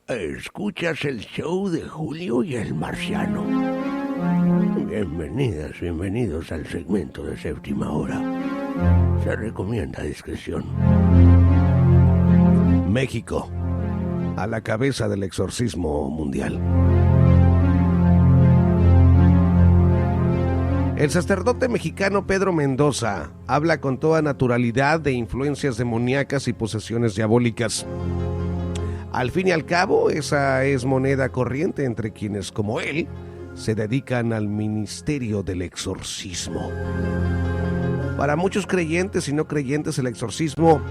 Escuchas el show de Julio y el Marciano. Bienvenidas, bienvenidos al segmento de séptima hora. Se recomienda discreción. México, a la cabeza del exorcismo mundial. El sacerdote mexicano Pedro Mendoza habla con toda naturalidad de influencias demoníacas y posesiones diabólicas. Al fin y al cabo, esa es moneda corriente entre quienes, como él, se dedican al ministerio del exorcismo. Para muchos creyentes y no creyentes, el exorcismo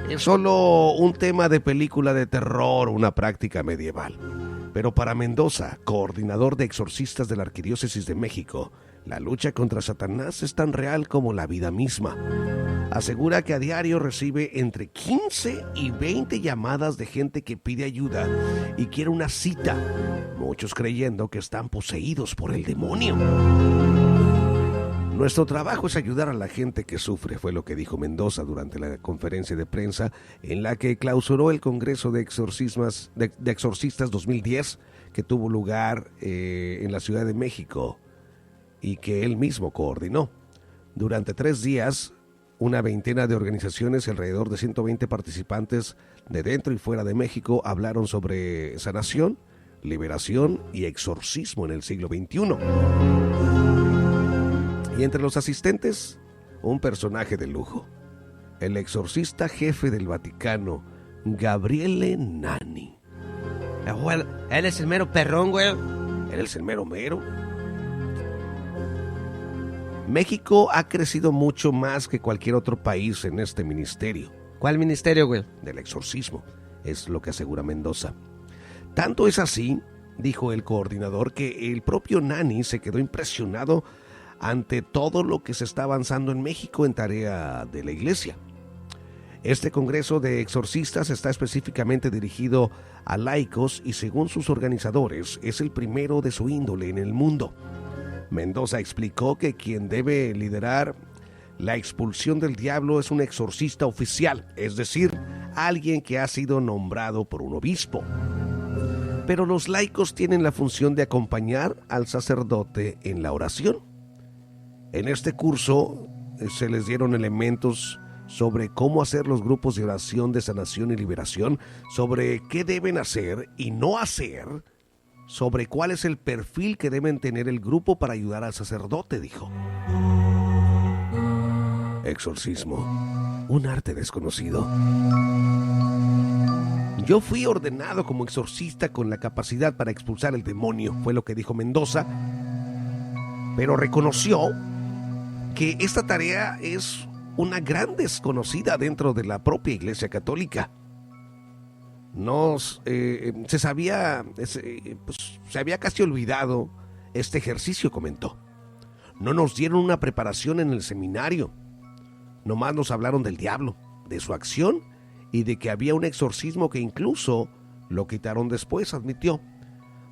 es solo un tema de película de terror o una práctica medieval. Pero para Mendoza, coordinador de exorcistas de la Arquidiócesis de México, la lucha contra Satanás es tan real como la vida misma. Asegura que a diario recibe entre 15 y 20 llamadas de gente que pide ayuda y quiere una cita, muchos creyendo que están poseídos por el demonio. Nuestro trabajo es ayudar a la gente que sufre, fue lo que dijo Mendoza durante la conferencia de prensa en la que clausuró el Congreso de Exorcistas 2010, que tuvo lugar en la Ciudad de México y que él mismo coordinó. Durante 3 días, una veintena de organizaciones y alrededor de 120 participantes de dentro y fuera de México hablaron sobre sanación, liberación y exorcismo en el siglo XXI. Y entre los asistentes, un personaje de lujo, el exorcista jefe del Vaticano, Gabriele Nani. Güey, él es el mero perrón, güey. Él es el mero mero. México ha crecido mucho más que cualquier otro país en este ministerio. ¿Cuál ministerio, güey? Del exorcismo, es lo que asegura Mendoza. Tanto es así, dijo el coordinador, que el propio Nani se quedó impresionado ante todo lo que se está avanzando en México en tarea de la iglesia. Este Congreso de Exorcistas está específicamente dirigido a laicos y, según sus organizadores, es el primero de su índole en el mundo. Mendoza explicó que quien debe liderar la expulsión del diablo es un exorcista oficial, es decir, alguien que ha sido nombrado por un obispo. Pero los laicos tienen la función de acompañar al sacerdote en la oración. En este curso se les dieron elementos sobre cómo hacer los grupos de oración de sanación y liberación, sobre qué deben hacer y no hacer, sobre cuál es el perfil que deben tener el grupo para ayudar al sacerdote, dijo. Exorcismo, un arte desconocido. Yo fui ordenado como exorcista con la capacidad para expulsar el demonio, fue lo que dijo Mendoza, pero reconoció que esta tarea es una gran desconocida dentro de la propia Iglesia Católica. Se había casi olvidado este ejercicio, comentó. No nos dieron una preparación en el seminario. Nomás nos hablaron del diablo, de su acción y de que había un exorcismo que incluso lo quitaron después, admitió.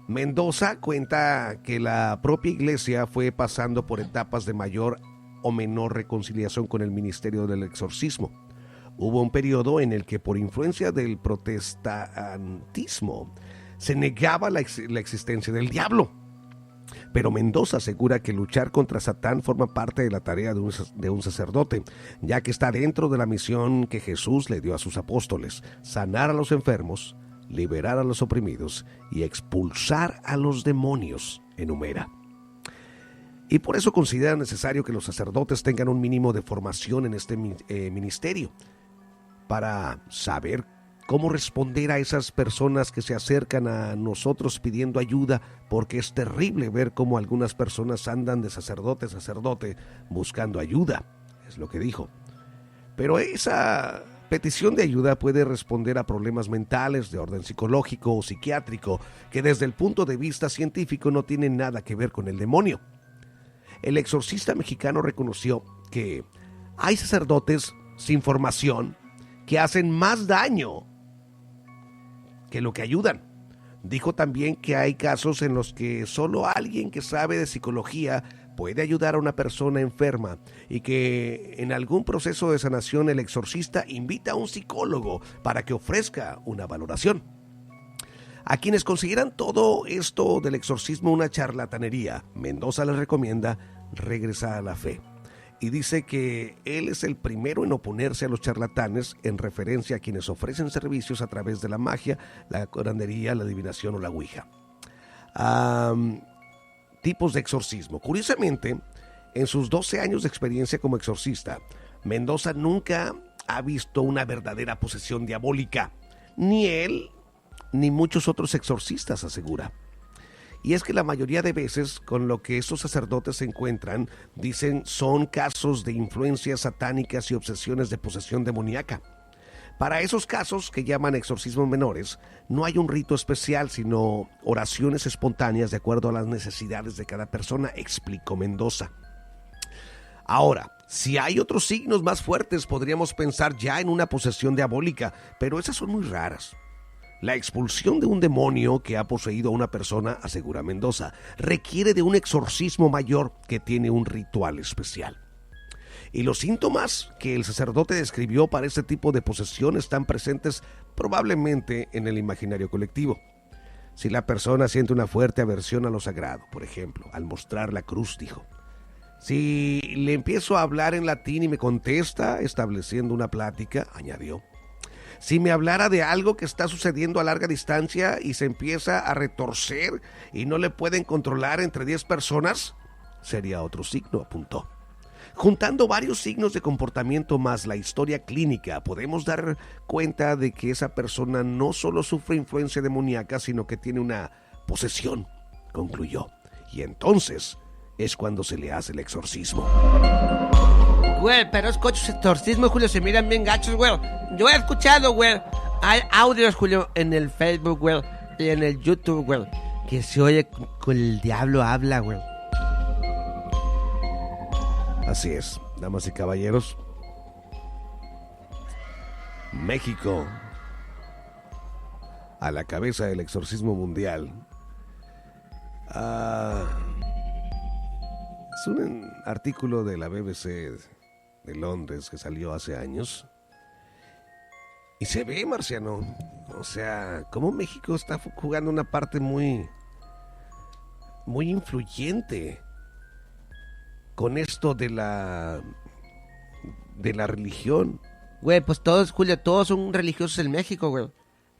Mendoza cuenta que la propia iglesia fue pasando por etapas de mayor o menor reconciliación con el ministerio del exorcismo. Hubo un periodo en el que, por influencia del protestantismo, se negaba la existencia del diablo. Pero Mendoza asegura que luchar contra Satán forma parte de la tarea de un sacerdote, ya que está dentro de la misión que Jesús le dio a sus apóstoles: sanar a los enfermos, liberar a los oprimidos y expulsar a los demonios, enumera. Y por eso considera necesario que los sacerdotes tengan un mínimo de formación en este ministerio, para saber cómo responder a esas personas que se acercan a nosotros pidiendo ayuda, porque es terrible ver cómo algunas personas andan de sacerdote a sacerdote buscando ayuda, es lo que dijo. Pero esa petición de ayuda puede responder a problemas mentales de orden psicológico o psiquiátrico que desde el punto de vista científico no tienen nada que ver con el demonio. El exorcista mexicano reconoció que hay sacerdotes sin formación que hacen más daño que lo que ayudan. Dijo también que hay casos en los que solo alguien que sabe de psicología puede ayudar a una persona enferma y que en algún proceso de sanación el exorcista invita a un psicólogo para que ofrezca una valoración. A quienes consideran todo esto del exorcismo una charlatanería, Mendoza les recomienda regresar a la fe. Y dice que él es el primero en oponerse a los charlatanes en referencia a quienes ofrecen servicios a través de la magia, la curandería, la adivinación o la ouija. Tipos de exorcismo. Curiosamente, en sus 12 años de experiencia como exorcista, Mendoza nunca ha visto una verdadera posesión diabólica. Ni él, ni muchos otros exorcistas, asegura. Y es que la mayoría de veces con lo que estos sacerdotes se encuentran, dicen, son casos de influencias satánicas y obsesiones de posesión demoníaca. Para esos casos, que llaman exorcismos menores, no hay un rito especial, sino oraciones espontáneas de acuerdo a las necesidades de cada persona, explicó Mendoza. Ahora, si hay otros signos más fuertes, podríamos pensar ya en una posesión diabólica, pero esas son muy raras. La expulsión de un demonio que ha poseído a una persona, asegura Mendoza, requiere de un exorcismo mayor que tiene un ritual especial. Y los síntomas que el sacerdote describió para este tipo de posesión están presentes probablemente en el imaginario colectivo. Si la persona siente una fuerte aversión a lo sagrado, por ejemplo, al mostrar la cruz, dijo. Si le empiezo a hablar en latín y me contesta, estableciendo una plática, añadió. Si me hablara de algo que está sucediendo a larga distancia y se empieza a retorcer y no le pueden controlar entre 10 personas, sería otro signo, apuntó. Juntando varios signos de comportamiento más la historia clínica, podemos dar cuenta de que esa persona no solo sufre influencia demoníaca, sino que tiene una posesión, concluyó. Y entonces es cuando se le hace el exorcismo. Güey, pero es coches exorcismo, Julio, se miran bien gachos, güey. Yo he escuchado, güey. Hay audios, Julio, en el Facebook, güey, y en el YouTube, güey, que se oye con el diablo habla, güey. Así es, damas y caballeros. México, a la cabeza del exorcismo mundial. Es un artículo de la BBC de Londres que salió hace años. Y se ve, Marciano, o sea, cómo México está jugando una parte muy influyente con esto de la religión. Güey, pues todos, Julio, todos son religiosos en México, güey.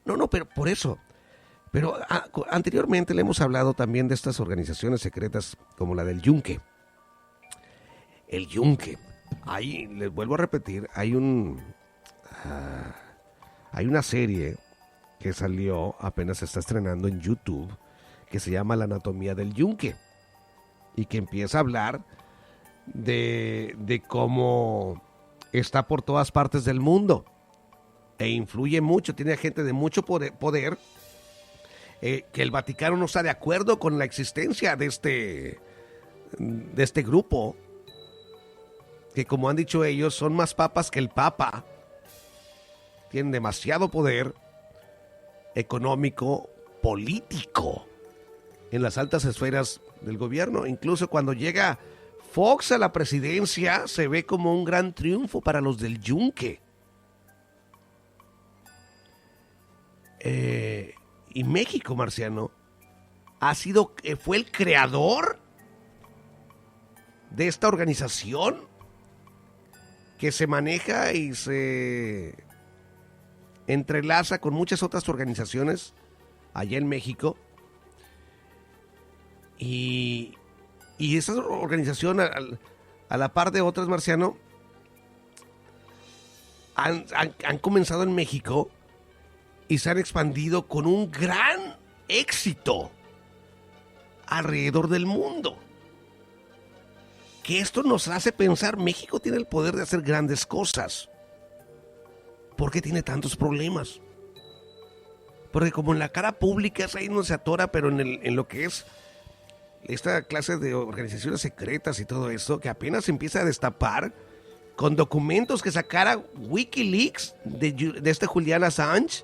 No, pero por eso. Pero anteriormente le hemos hablado también de estas organizaciones secretas como la del Yunque. El Yunque. Ahí, les vuelvo a repetir, hay una serie que salió, apenas se está estrenando en YouTube, que se llama La anatomía del Yunque. Y que empieza a hablar de cómo está por todas partes del mundo. E influye mucho, tiene gente de mucho poder, que el Vaticano no está de acuerdo con la existencia de este grupo, que como han dicho ellos, son más papas que el Papa. Tienen demasiado poder económico, político, en las altas esferas del gobierno. Incluso cuando llega Fox a la presidencia, se ve como un gran triunfo para los del Yunque. Y México, Marciano, fue el creador de esta organización que se maneja y se entrelaza con muchas otras organizaciones allá en México. Y esa organización, a la par de otras, Marciano, han comenzado en México y se han expandido con un gran éxito alrededor del mundo. Que esto nos hace pensar, México tiene el poder de hacer grandes cosas. ¿Por qué tiene tantos problemas? Porque como en la cara pública ahí no se atora, pero en lo que es esta clase de organizaciones secretas y todo eso, que apenas se empieza a destapar con documentos que sacara Wikileaks de este Julian Assange,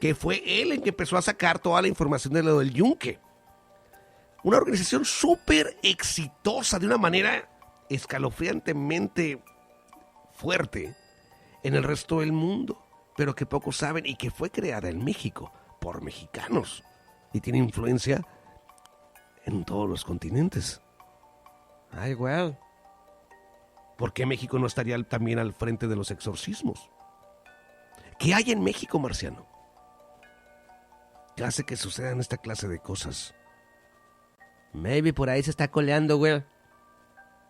que fue él el que empezó a sacar toda la información de lo del Yunque. Una organización súper exitosa, de una manera escalofriantemente fuerte en el resto del mundo, pero que pocos saben, y que fue creada en México por mexicanos. y tiene influencia en todos los continentes. Ay, güey. ¿Por qué México no estaría también al frente de los exorcismos? ¿Qué hay en México, marciano? ¿Qué hace que sucedan esta clase de cosas? Maybe por ahí se está coleando, güey.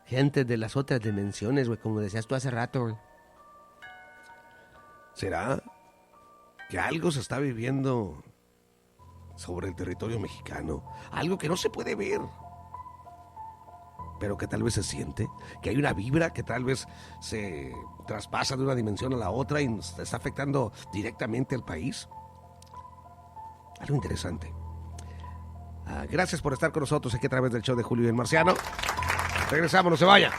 Gente de las otras dimensiones, güey, como decías tú hace rato, güey. ¿Será que algo se está viviendo sobre el territorio mexicano? Algo que no se puede ver, pero que tal vez se siente, que hay una vibra que tal vez se traspasa de una dimensión a la otra y nos está afectando directamente al país. Algo interesante. Gracias por estar con nosotros aquí a través del show de Julio y el Marciano. Regresamos, no se vaya.